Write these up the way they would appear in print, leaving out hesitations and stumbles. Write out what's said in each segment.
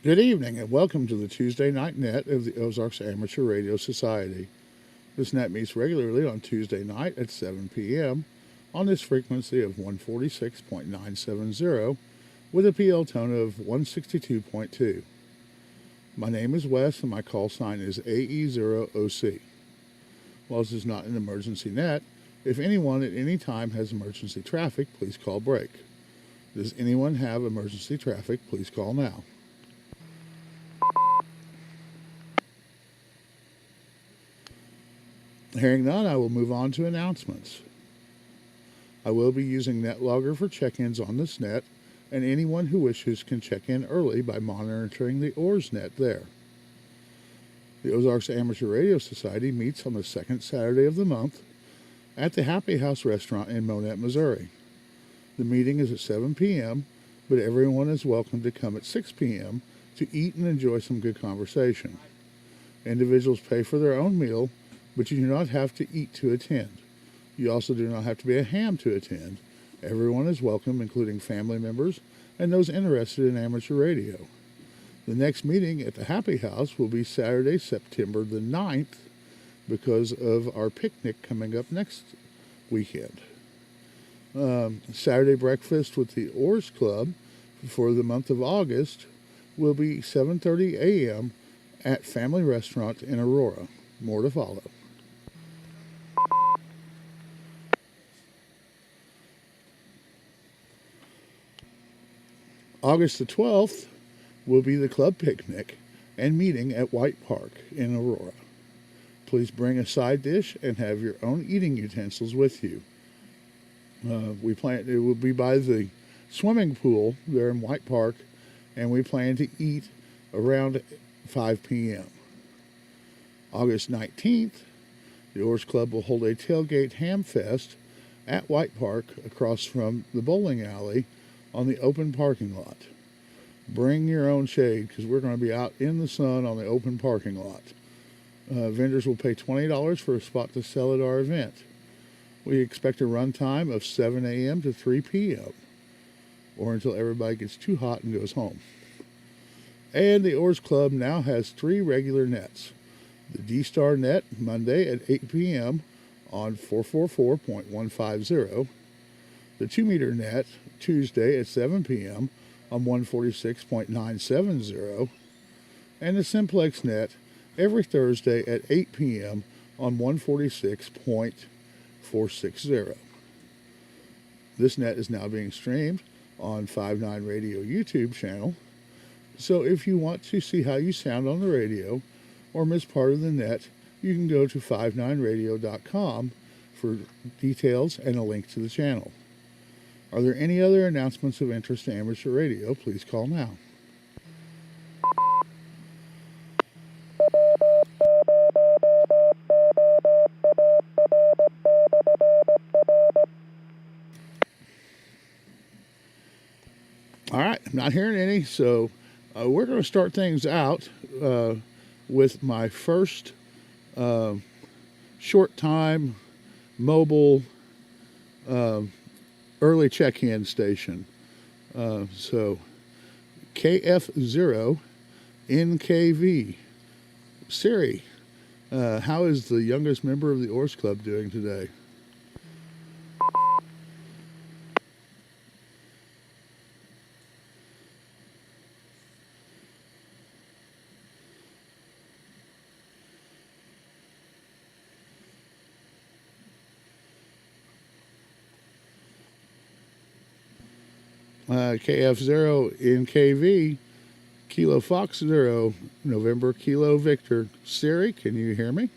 Good evening and welcome to the Tuesday night net of the Ozarks Amateur Radio Society. This net meets regularly on Tuesday night at 7 p.m. on this frequency of 146.970 with a PL tone of 162.2. My name is Wes and my call sign is AE0OC. While this is not an emergency net, if anyone at any time has emergency traffic, please call break. Does anyone have emergency traffic? Please call now. Hearing none, I will move on to announcements. I will be using NetLogger for check-ins on this net, and anyone who wishes can check in early by monitoring the OARS net there. The Ozarks Amateur Radio Society meets on the second Saturday of the month at the Happy House restaurant in Monette, Missouri. The meeting is at 7 p.m., but everyone is welcome to come at 6 p.m. to eat and enjoy some good conversation. Individuals pay for their own meal, but you do not have to eat to attend. You also do not have to be a ham to attend. Everyone is welcome, including family members and those interested in amateur radio. The next meeting at the Happy House will be Saturday, September the 9th, because of our picnic coming up next weekend. Saturday breakfast with the OARS Club for the month of August will be 7:30 a.m. at Family Restaurant in Aurora. More to follow. August the 12th will be the club picnic and meeting at White Park in Aurora. Please bring a side dish and have your own eating utensils with you. It will be by the swimming pool there in White Park, and we plan to eat around 5 p.m. August 19th, the OARS Club will hold a tailgate ham fest at White Park across from the bowling alley on the open parking lot. Bring your own shade because we're going to be out in the sun on the open parking lot. Vendors will pay $20 for a spot to sell at our event. We expect a run time of 7 a.m. to 3 p.m. or until everybody gets too hot and goes home. And the OARS Club now has 3 regular nets. The D-Star net Monday at 8 p.m. on 444.150. The 2-meter net Tuesday at 7 p.m. on 146.970. And the Simplex net every Thursday at 8 p.m. on 146.460. This net is now being streamed on 59 Radio YouTube channel. So if you want to see how you sound on the radio or miss part of the net, you can go to 59radio.com for details and a link to the channel. Are there any other announcements of interest to amateur radio? Please call now. All right, I'm not hearing any, so we're going to start things out with my first short-time mobile early check-in station. So KF0 NKV. Siri, how is the youngest member of the OARS Club doing today? KF0 NKV, Kilo Fox 0, November Kilo Victor. Siri, can you hear me?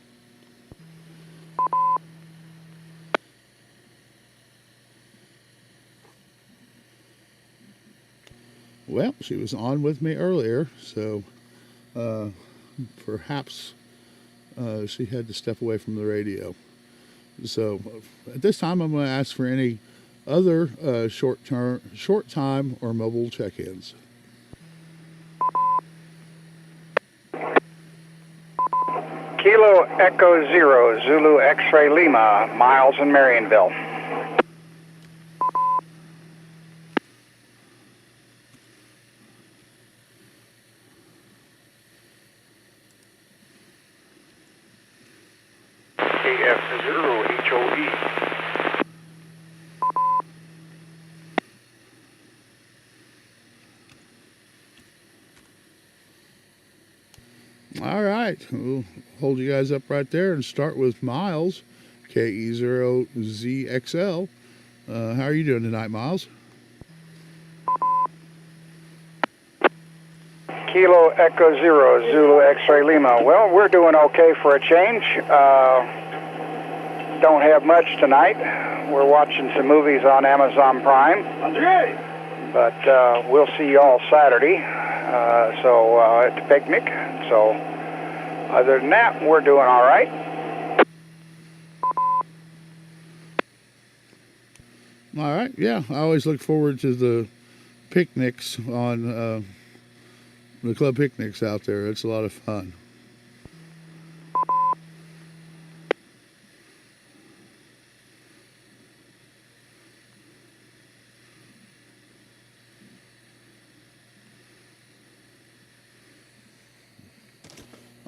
Well, she was on with me earlier, so perhaps she had to step away from the radio. So at this time, I'm going to ask for any other short time, or mobile check-ins. Kilo Echo 0, Zulu X-Ray Lima, Miles in Marionville. KF0HOE. All right, we'll hold you guys up right there and start with Miles, KE0OZXL. How are you doing tonight, Miles? Kilo Echo Zero, Zulu X-Ray Lima. Well, we're doing okay for a change. Don't have much tonight. We're watching some movies on Amazon Prime. But we'll see y'all Saturday. At the picnic. So other than that, we're doing all right. All right, yeah. I always look forward to the picnics on the club picnics out there. It's a lot of fun.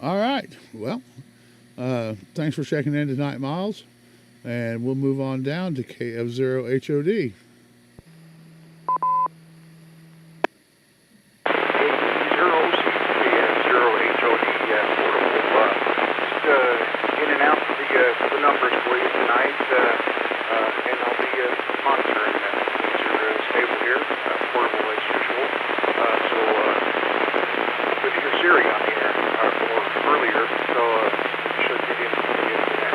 All right. Well, thanks for checking in tonight, Miles. And we'll move on down to KF0HOD. In and out the numbers for you tonight, and I'll be monitoring your stable here, portable as usual. Good to hear Siri on the air, or earlier, so should get in for the internet.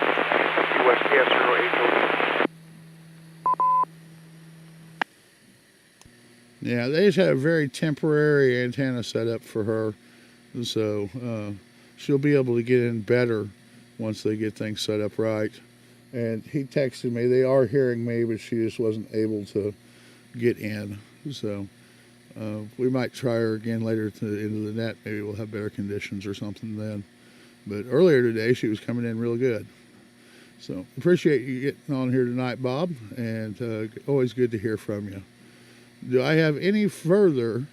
Wes AE0OC. Yeah, they just had a very temporary antenna set up for her, so she'll be able to get in better once they get things set up right. And he texted me, they are hearing me, but she just wasn't able to get in. So we might try her again later into the net. Maybe we'll have better conditions or something then. But earlier today, she was coming in real good. So appreciate you getting on here tonight, Bob, and always good to hear from you. Do I have any further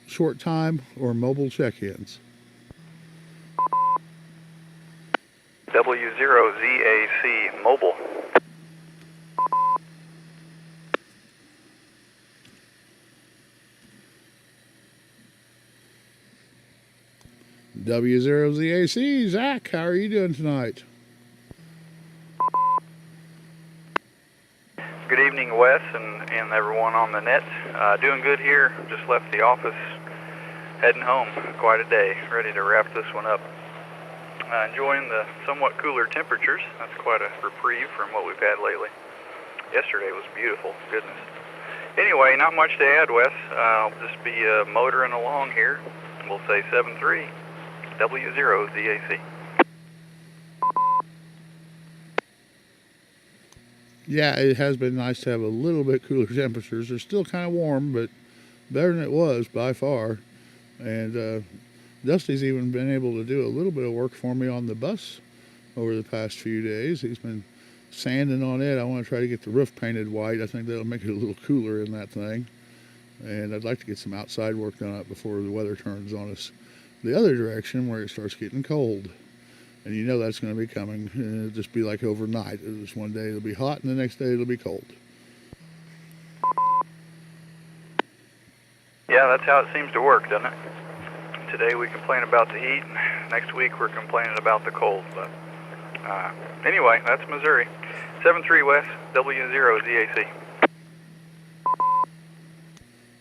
short time or mobile check-ins? W0ZAC mobile. W0ZAC, Zach, how are you doing tonight? Good evening, Wes, and everyone on the net. Doing good here. Just left the office, heading home. Quite a day. Ready to wrap this one up. Enjoying the somewhat cooler temperatures. That's quite a reprieve from what we've had lately. Yesterday was beautiful. Goodness. Anyway, not much to add, Wes. I'll just be motoring along here. We'll say 7-3 W0ZAC. Yeah, it has been nice to have a little bit cooler temperatures. They're still kind of warm, but better than it was by far. And Dusty's even been able to do a little bit of work for me on the bus over the past few days. He's been sanding on it. I want to try to get the roof painted white. I think that'll make it a little cooler in that thing. And I'd like to get some outside work done up before the weather turns on us the other direction where it starts getting cold. And you know that's going to be coming. It'll just be like overnight. Just one day it'll be hot and the next day it'll be cold. Yeah, that's how it seems to work, doesn't it? Today we complain about the heat, next week we're complaining about the cold. But anyway, that's Missouri. 7-3 West, W0ZAC.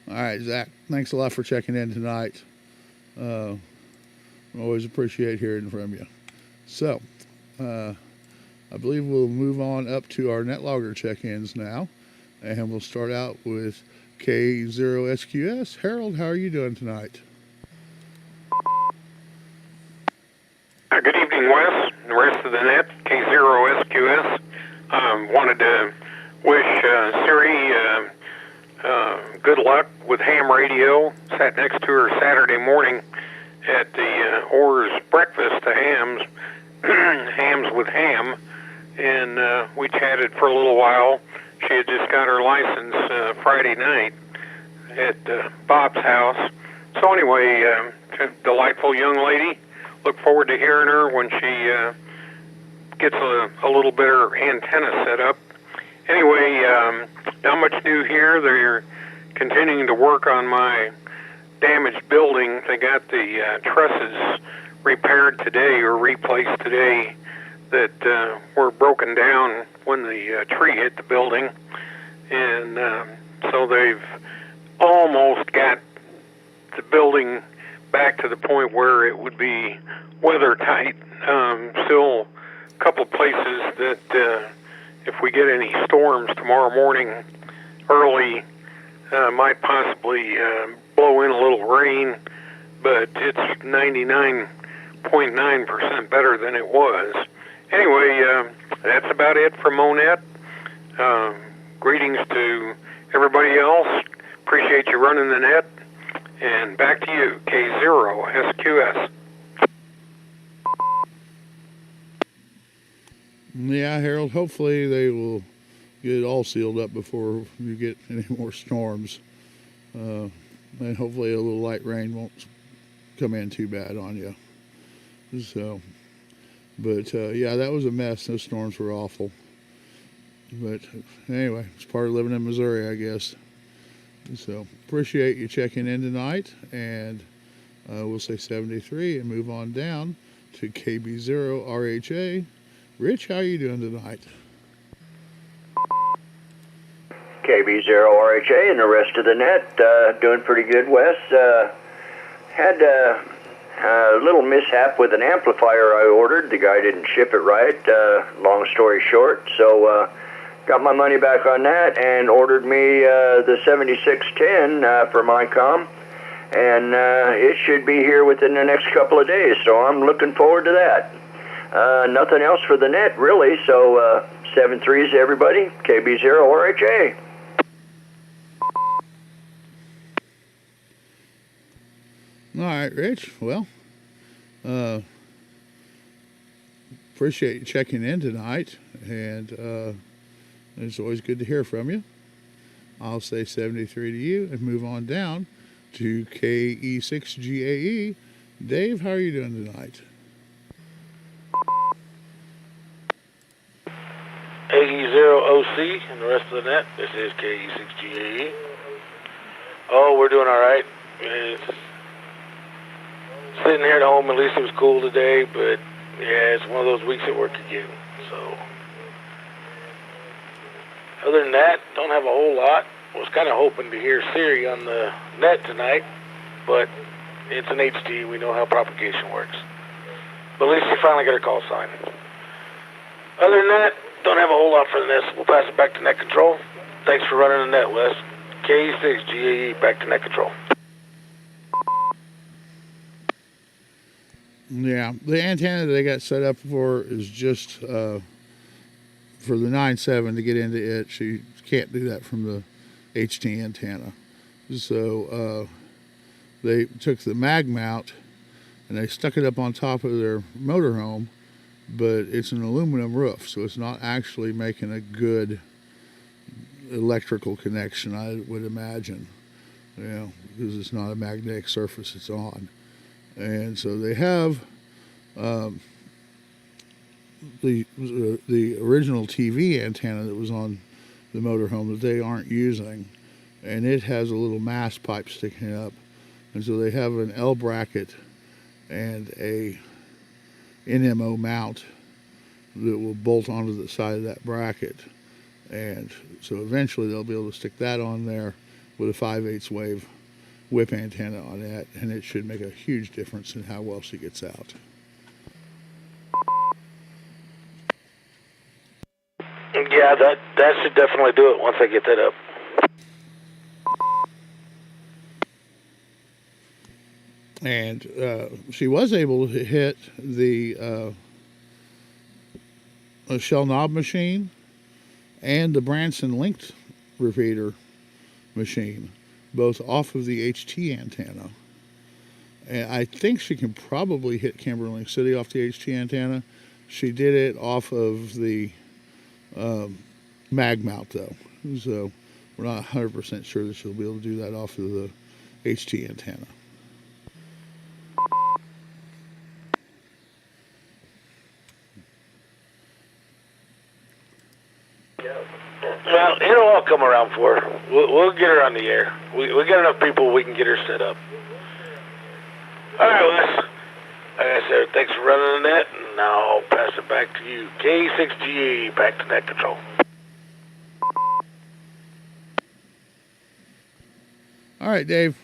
All right, Zach, thanks a lot for checking in tonight. Always appreciate hearing from you. So, I believe we'll move on up to our NetLogger check-ins now, and we'll start out with K0SQS. Harold, how are you doing tonight? Good evening, Wes, and the rest of the net, K0SQS. Wanted to wish Siri good luck with ham radio. Sat next to her Saturday morning at the OARS breakfast to hams, hams with ham, and we chatted for a little while. She had just got her license Friday night at Bob's house. So anyway, delightful young lady. Look forward to hearing her when she gets a little better antenna set up. Anyway, not much new here. They're continuing to work on my damaged building. They got the trusses repaired today or replaced today that were broken down when the tree hit the building. And so they've almost got the building back to the point where it would be weather tight. Still a couple of places that if we get any storms tomorrow morning early, might possibly blow in a little rain, but it's 99.9% better than it was. Anyway, that's about it for Monette. Greetings to everybody else. Appreciate you running the net. And back to you, K0SQS. Yeah, Harold, hopefully they will get it all sealed up before you get any more storms. And hopefully a little light rain won't come in too bad on you. So, but yeah, that was a mess. Those storms were awful. But anyway, it's part of living in Missouri, I guess. So appreciate you checking in tonight, and we'll say 73 and move on down to KB0RHA. Rich, how are you doing tonight? KB0RHA and the rest of the net, doing pretty good, Wes. Had a little mishap with an amplifier I ordered. The guy didn't ship it right, long story short. So got my money back on that and ordered me the 7610 for Mycom. And it should be here within the next couple of days, so I'm looking forward to that. Nothing else for the net, really, so 7-3s to everybody, KB0RHA. All right, Rich. Well, appreciate you checking in tonight, and it's always good to hear from you. I'll say 73 to you and move on down to KE6GAE. Dave, how are you doing tonight? AE0OC and the rest of the net. This is KE6GAE. Oh, we're doing all right. It's sitting here at home. At least it was cool today, but yeah, it's one of those weeks at work again. So other than that, don't have a whole lot. Was kind of hoping to hear Siri on the net tonight, but it's an HT. We know how propagation works. But at least you finally got her call sign. Other than that, don't have a whole lot for the net. We'll pass it back to net control. Thanks for running the net, Wes. KE6GAE, back to net control. Yeah, the antenna that they got set up for is just for the 9.7 to get into it. She can't do that from the HT antenna. So they took the mag mount and they stuck it up on top of their motorhome, but it's an aluminum roof, so it's not actually making a good electrical connection, I would imagine, because it's not a magnetic surface it's on. And so they have the original TV antenna that was on the motorhome that they aren't using, and it has a little mast pipe sticking up, and so they have an L bracket and a NMO mount that will bolt onto the side of that bracket, and so eventually they'll be able to stick that on there with a 5/8 wave whip antenna on that, and it should make a huge difference in how well she gets out. Yeah, that should definitely do it once I get that up. And she was able to hit the shell knob machine and the Branson linked repeater machine, both off of the HT antenna. And I think she can probably hit Kimberling City off the HT antenna. She did it off of the mag mount though, so we're not 100% sure that she'll be able to do that off of the HT antenna. Well, it'll all come around for her. We'll get her on the air. We got enough people we can get her set up. All right, Wes. Like I said, thanks for running the net, and now I'll pass it back to you. K6GA, back to net control. All right, Dave.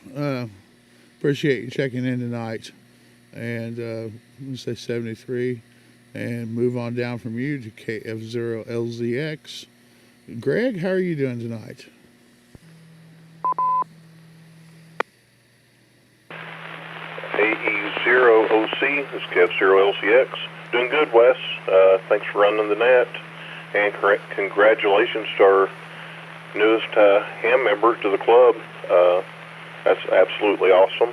Appreciate you checking in tonight. And I'm going to say 73 and move on down from you to KF0LZX. Greg, how are you doing tonight? AE0OC, this is KF0LCX. Doing good, Wes. Thanks for running the net. And congratulations to our newest ham member to the club. That's absolutely awesome.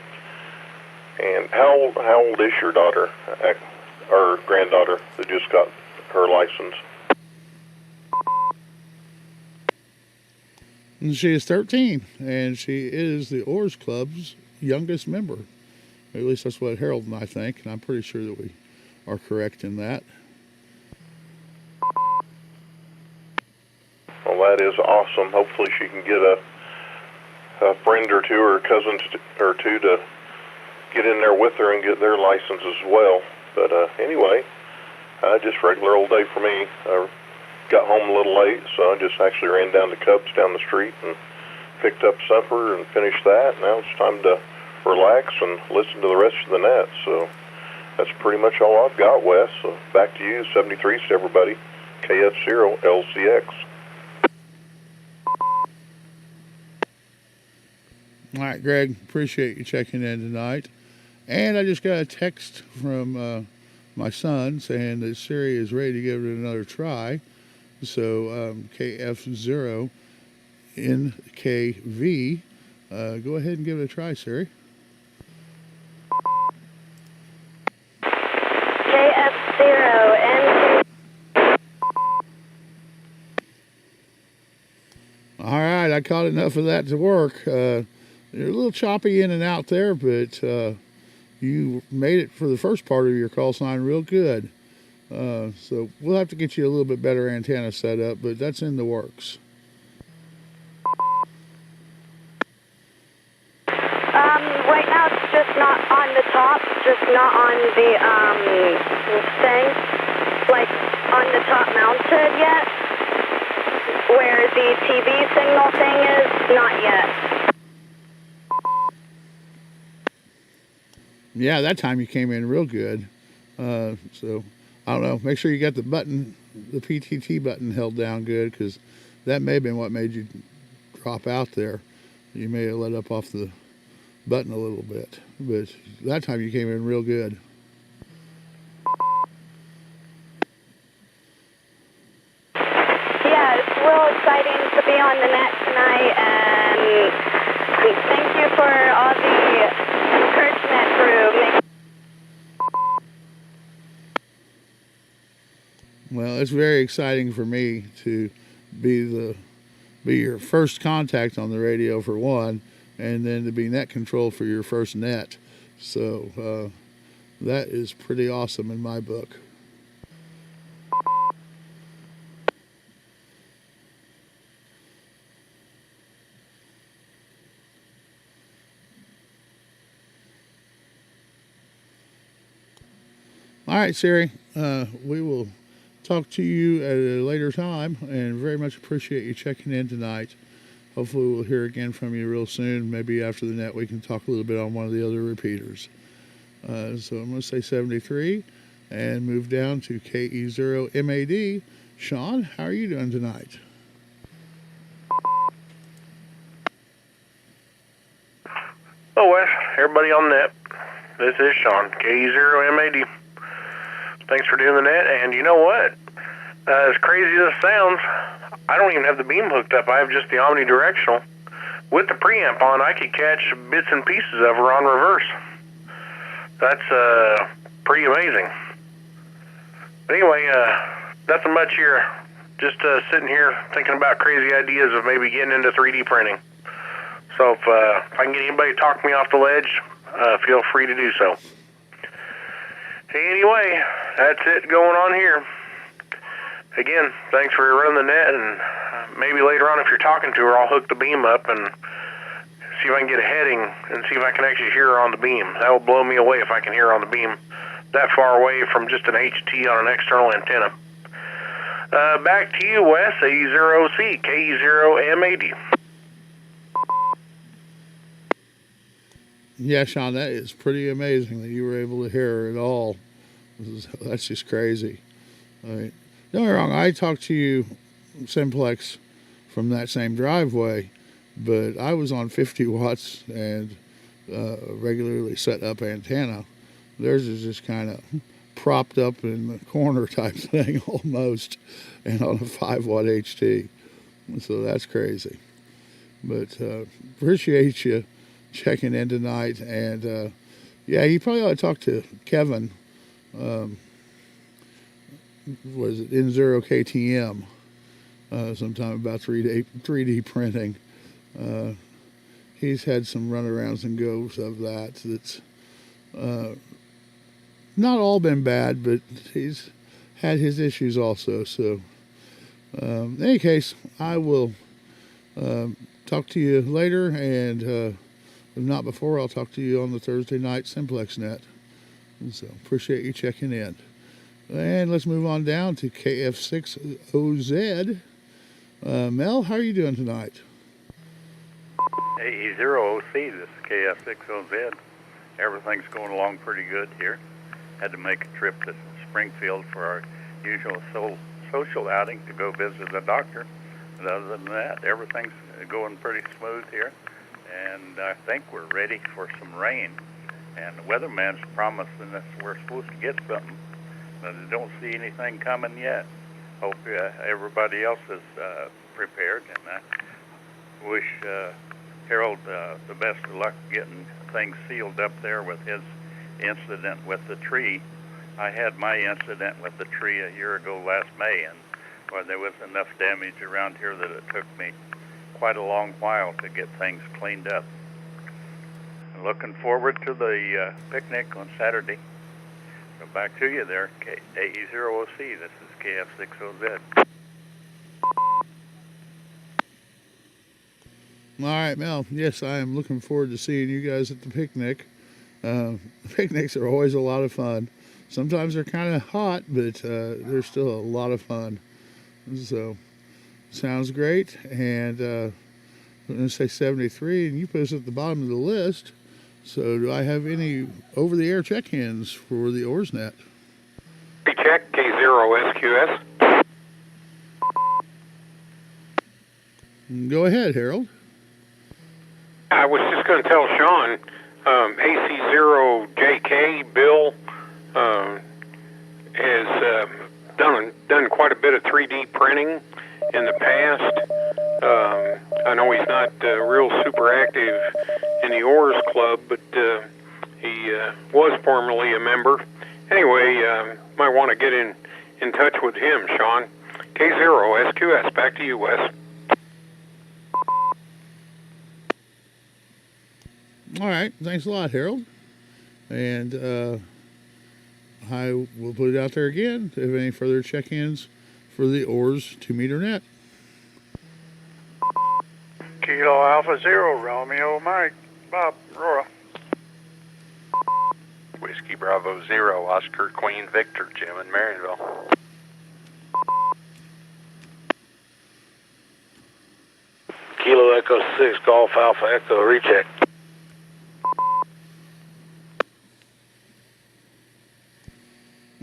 And how old is your daughter, or granddaughter, that just got her license? And she is 13, and she is the OARS Club's youngest member. At least that's what Harold and I think, and I'm pretty sure that we are correct in that. Well, that is awesome. Hopefully she can get a friend or two or a cousin or two to get in there with her and get their license as well. But anyway, just regular old day for me. I got home a little late, so I just actually ran down to Cubs down the street and picked up supper and finished that. Now it's time to relax and listen to the rest of the net. So that's pretty much all I've got, Wes. So back to you, 73s to everybody, KF0LCX. All right, Greg, appreciate you checking in tonight. And I just got a text from my son saying that Siri is ready to give it another try. So KF0NKV, go ahead and give it a try, Siri. KF0NKV. All right, I caught enough of that to work. You're a little choppy in and out there, but you made it for the first part of your call sign real good. So we'll have to get you a little bit better antenna set up, but that's in the works. Right now it's just not on the top, just not on the thing, like on the top mounted yet, where the TV signal thing is, not yet. Yeah, that time you came in real good. So I don't know. Make sure you got the button, the PTT button held down good, because that may have been what made you drop out there. You may have let up off the button a little bit, but that time you came in real good. Yeah, it's real exciting to be on the net tonight, and thank you for all the encouragement through making. Well, it's very exciting for me to be your first contact on the radio for one, and then to be net control for your first net. So that is pretty awesome in my book. All right, Siri, we will talk to you at a later time, and very much appreciate you checking in tonight. Hopefully we'll hear again from you real soon. Maybe after the net we can talk a little bit on one of the other repeaters. So I'm going to say 73 and move down to KE0MAD. Sean, how are you doing tonight? Oh, Wes, everybody on net. This is Sean, KE0MAD. Thanks for doing the net, and you know what? As crazy as it sounds, I don't even have the beam hooked up. I have just the omnidirectional. With the preamp on, I could catch bits and pieces of her on reverse. That's pretty amazing. But anyway, nothing much here. Just sitting here thinking about crazy ideas of maybe getting into 3D printing. So if I can get anybody to talk me off the ledge, feel free to do so. Anyway, that's it going on here. again, thanks for running the net, and maybe later on if you're talking to her, I'll hook the beam up and see if I can get a heading and see if I can actually hear her on the beam. That will blow me away if I can hear her on the beam that far away from just an HT on an external antenna. Back to you, Wes AE0OC, KE0MAD. Yeah, Sean, that is pretty amazing that you were able to hear her at all. That's just crazy. All right. Don't get me wrong, I talked to you simplex from that same driveway, but I was on 50 watts and regularly set up antenna. Theirs is just kind of propped up in the corner type thing almost, and on a 5-watt HT. So that's crazy. But appreciate you checking in tonight. And yeah, you probably ought to talk to Kevin. Was it N0 KTM? Sometime about 3D printing. He's had some runarounds and goes of that. That's not all been bad, but he's had his issues also. So, in any case, I will talk to you later, and if not before, I'll talk to you on the Thursday night Simplex Net. And so, appreciate you checking in. And let's move on down to KF6OZ. Mel, how are you doing tonight? AE0OC, this is KF6OZ. Everything's going along pretty good here. Had to make a trip to Springfield for our usual social outing to go visit the doctor. But other than that, everything's going pretty smooth here. And I think we're ready for some rain. And the weatherman's promising us we're supposed to get something. But I don't see anything coming yet. Hope everybody else is prepared. And I wish Harold the best of luck getting things sealed up there with his incident with the tree. I had my incident with the tree a year ago last May, and well, there was enough damage around here that it took me quite a long while to get things cleaned up. I'm looking forward to the picnic on Saturday. So back to you there, AE0OC. This is KF6OZ. All right, Mel. Yes, I am looking forward to seeing you guys at the picnic. Picnics are always a lot of fun. Sometimes they're kind of hot, but they're still a lot of fun. So, sounds great. And I'm going to say 73, and you put us at the bottom of the list. So, do I have any over-the-air check-ins for the OARS net? Recheck K0SQS. Go ahead, Harold. I was just going to tell Sean, AC0JK, Bill, has done quite a bit of 3D printing in the past. I know he's not real super active in the OARS Club, but he was formerly a member. Anyway, might want to get in touch with him, Sean. K0SQS, back to you, Wes. All right, thanks a lot, Harold. And I will put it out there again if any further check-ins for the OARS 2-meter net. Kilo Alpha Zero, Romeo Mike, Bob, Aurora. Whiskey Bravo Zero, Oscar Queen Victor, Jim in Maryville. Kilo Echo 6, Golf Alpha Echo, recheck.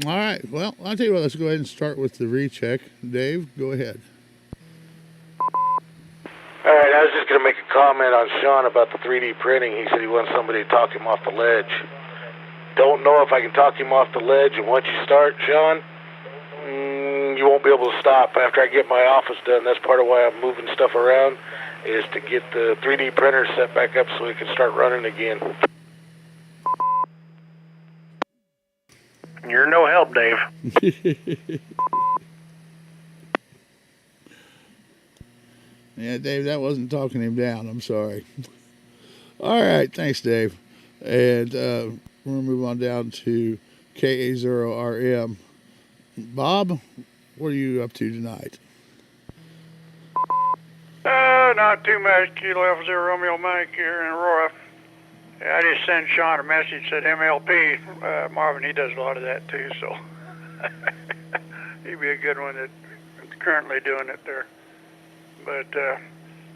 All right, well, I'll tell you what, let's go ahead and start with the recheck. Dave, go ahead. All right, I was just going to make a comment on Sean about the 3D printing. He said he wants somebody to talk him off the ledge. Don't know if I can talk him off the ledge, and once you start, Sean, you won't be able to stop after I get my office done. That's part of why I'm moving stuff around, is to get the 3D printer set back up so we can start running again. You're no help, Dave. Yeah, Dave, that wasn't talking him down. I'm sorry. All right, thanks, Dave. And we're going to move on down to KA0RM. Bob, what are you up to tonight? Not too much. Kilo Alpha Zero Romeo Mike here in Aurora. I just sent Sean a message, said MLP. Marvin, he does a lot of that too, so he'd be a good one that's currently doing it there. But,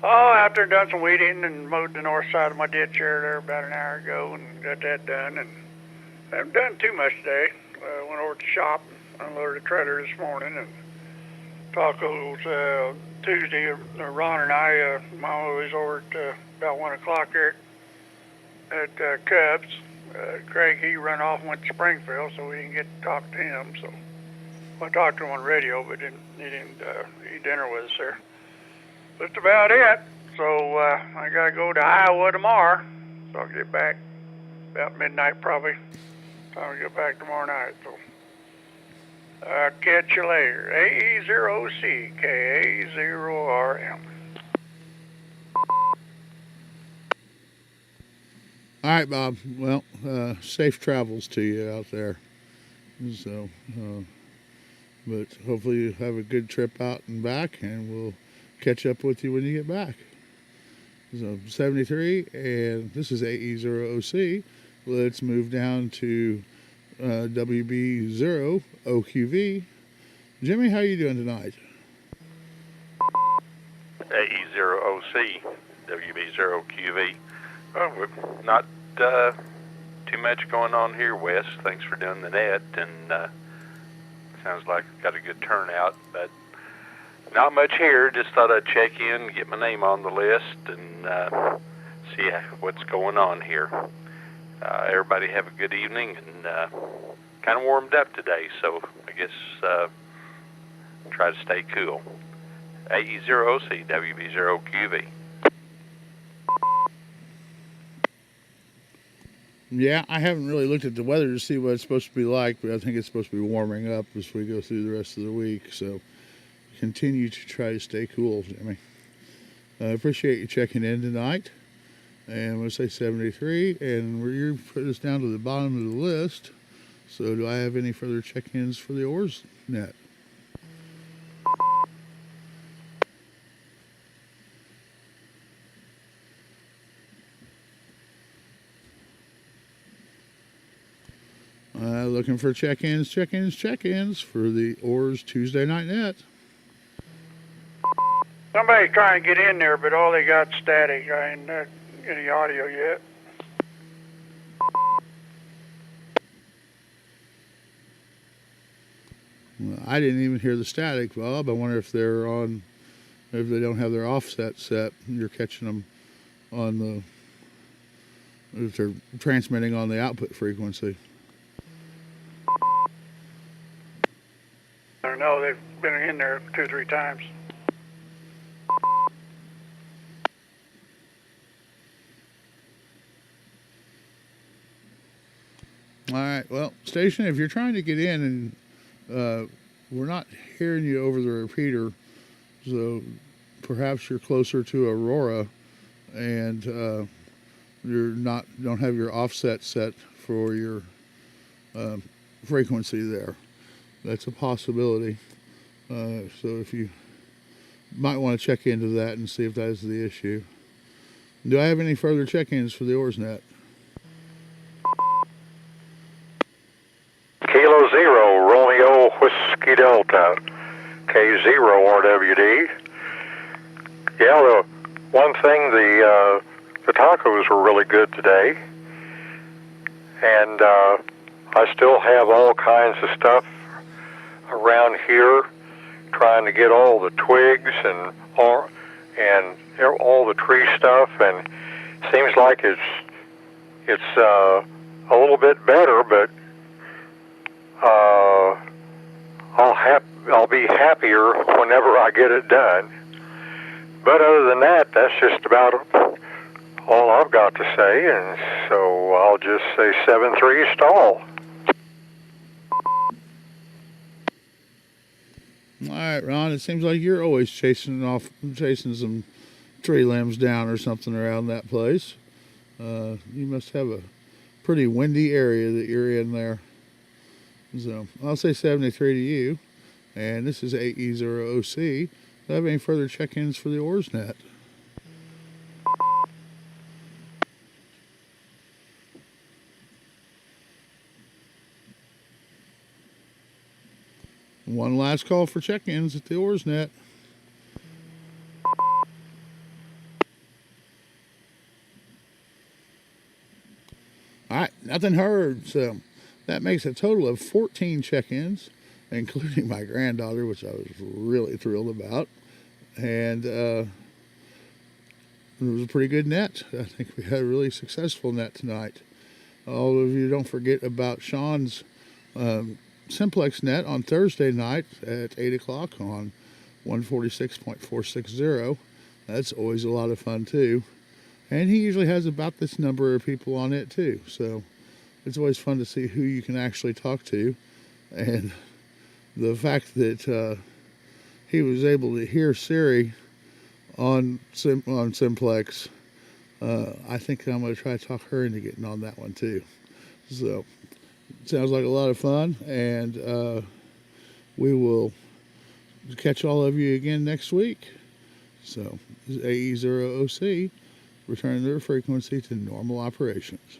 out there done some weed eating and mowed the north side of my ditch area there about an hour ago and got that done. And I haven't done too much today. Went over to the shop and unloaded the trailer this morning and tacos Tuesday. Ron and I, Mama was over at about 1 o'clock there at Cubs. Craig, he run off and went to Springfield, so we didn't get to talk to him. So I talked to him on radio, but he didn't eat dinner with us there. That's about it. So I gotta go to Iowa tomorrow, so I'll get back about midnight probably. I'll get back tomorrow night. So I'll catch you later. AE0OC, KA0RM. All right, Bob. Well, safe travels to you out there. So, but hopefully you have a good trip out and back, and we'll catch up with you when you get back. So 73, and this is AE0OC. Let's move down to WB0OQV. Jimmy, how you doing tonight? AE0OC, WB0QV. Oh, not too much going on here, Wes. Thanks for doing the net, and sounds like got a good turnout, but not much here. Just thought I'd check in, get my name on the list, and see what's going on here. Everybody have a good evening, and kind of warmed up today, so I guess try to stay cool. AE0OC, WB0QV. Yeah, I haven't really looked at the weather to see what it's supposed to be like, but I think it's supposed to be warming up as we go through the rest of the week. So continue to try to stay cool, Jimmy. I appreciate you checking in tonight. And I'm going to say 73, and you put us down to the bottom of the list. So do I have any further check-ins for the OARS net? Looking for check-ins for the OARS Tuesday Night Net. Somebody's trying to get in there, but all they got static. I ain't get any audio yet. Well, I didn't even hear the static, Bob. I wonder if they're on, if they don't have their offset set, you're catching them on the, if they're transmitting on the output frequency. I don't know. They've been in there 2 or 3 times. All right. Well, station, if you're trying to get in and we're not hearing you over the repeater, so perhaps you're closer to Aurora and don't have your offset set for your frequency there. That's a possibility. So if you might want to check into that and see if that is the issue. Do I have any further check-ins for the OARS net? Kilo Zero, Romeo Whiskey Delta, K0 RWD. Yeah, the one thing, the tacos were really good today, and I still have all kinds of stuff around here, trying to get all the twigs and all the tree stuff, and seems like it's a little bit better, but I'll be happier whenever I get it done. But other than that, that's just about all I've got to say, and so I'll just say 7-3 stall. All right, Ron, it seems like you're always chasing some tree limbs down or something around that place. You must have a pretty windy area that you're in there. So I'll say 73 to you. And this is AE0OC. Do I have any further check-ins for the OARS net? One last call for check-ins at the OARS net. All right, nothing heard. So that makes a total of 14 check-ins, including my granddaughter, which I was really thrilled about. And it was a pretty good net. I think we had a really successful net tonight. All of you, don't forget about Sean's Simplex net on Thursday night at 8 o'clock on 146.460. That's always a lot of fun, too. And he usually has about this number of people on it, too. So it's always fun to see who you can actually talk to. And the fact that he was able to hear Siri on Simplex, I think I'm going to try to talk her into getting on that one, too. So it sounds like a lot of fun. And we will catch all of you again next week. So this is AE0OC. Returning their frequency to normal operations.